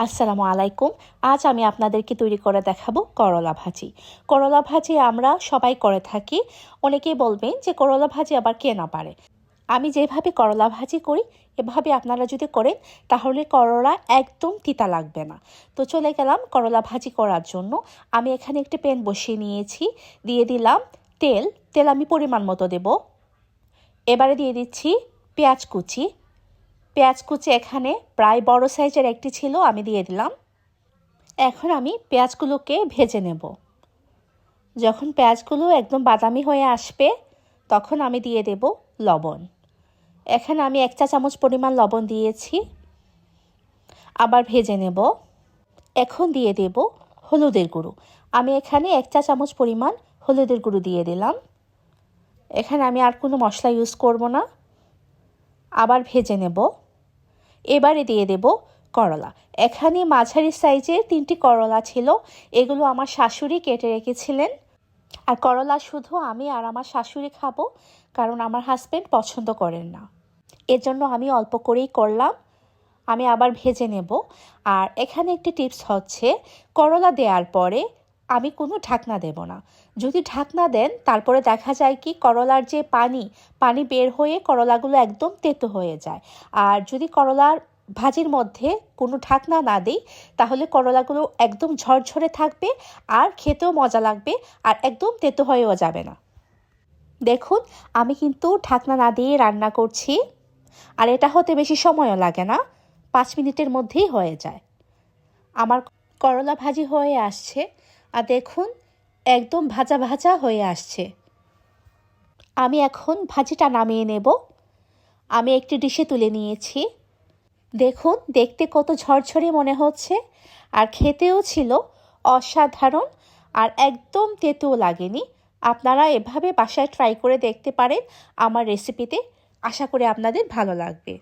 আসসালামু আলাইকুম। আজ আমি আপনাদেরকে তৈরি করে দেখাবো করলা ভাজি। করলা ভাজি আমরা সবাই করে থাকি। অনেকেই বলবেন যে করলা ভাজি আবার কে না পারে। আমি যেভাবে করলা ভাজি করি এভাবে আপনারা যদি করেন তাহলে করলা একদম তিতা লাগবে না। তো চলে গেলাম করলা ভাজি করার জন্য। আমি এখানে একটি প্যান বসিয়ে নিয়েছি, দিয়ে দিলাম তেল। তেল আমি পরিমাণ মতো দেব। এবারে দিয়ে দিচ্ছি পেঁয়াজ কুচি। পেঁয়াজ কুচি এখানে প্রায় বড় সাইজের একটি ছিল, আমি দিয়ে দিলাম। এখন আমি পেঁয়াজগুলোকে ভেজে নেব। যখন পেঁয়াজগুলো একদম বাদামি হয়ে আসবে তখন আমি দিয়ে দেব লবণ। এখানে আমি 1 চা চামচ পরিমাণ লবণ দিয়েছি। আবার ভেজে নেব। এখন দিয়ে দেব হলুদের গুঁড়ো। আমি এখানে 1 চা চামচ পরিমাণ হলুদের গুঁড়ো দিয়ে দিলাম। এখানে আমি আর কোনো মশলা ইউজ করব না। আবার ভেজে নেব। এবারে দিয়ে দেব করলা। এখানে মাঝারি সাইজের 3টি করলা ছিল, এগুলো আমার শাশুড়ি কেটে রেখেছিলেন। আর করলা শুধু আমি আর আমার শাশুড়ি খাবো, কারণ আমার হাজব্যান্ড পছন্দ করেন না। এজন্য আমি অল্প করেই করলাম। আমি আবার ভেজে নেব। আর এখানে একটি টিপস হচ্ছে, করলা দেওয়ার পরে আমি কোনো ঢাকনা দেব না। যদি ঢাকনা দেন তারপরে দেখা যায় কি করলার যে পানি বের হয়ে করলাগুলো একদম তেতো হয়ে যায়। আর যদি করলার ভাজির মধ্যে কোনো ঢাকনা না দিই তাহলে করলাগুলো একদম ঝরঝরে থাকবে আর খেতেও মজা লাগবে, আর একদম তেতো হয়েও যাবে না। দেখুন, আমি কিন্তু ঢাকনা না দিয়ে রান্না করছি, আর এটা হতে বেশি সময়ও লাগে না, 5 মিনিটের মধ্যেই হয়ে যায়। আমার করলা ভাজি হয়ে আসছে, আর দেখুন একদম ভাজা ভাজা হয়ে আসছে। আমি এখন ভাজিটা নামিয়ে নেব। আমি একটি ডিশে তুলে নিয়েছি। দেখুন দেখতে কত ঝরঝরে মনে হচ্ছে, আর খেতেও ছিল অসাধারণ, আর একদম তেতোও লাগেনি। আপনারা এভাবে বাসায় ট্রাই করে দেখতে পারেন আমার রেসিপিতে। আশা করি আপনাদের ভালো লাগবে।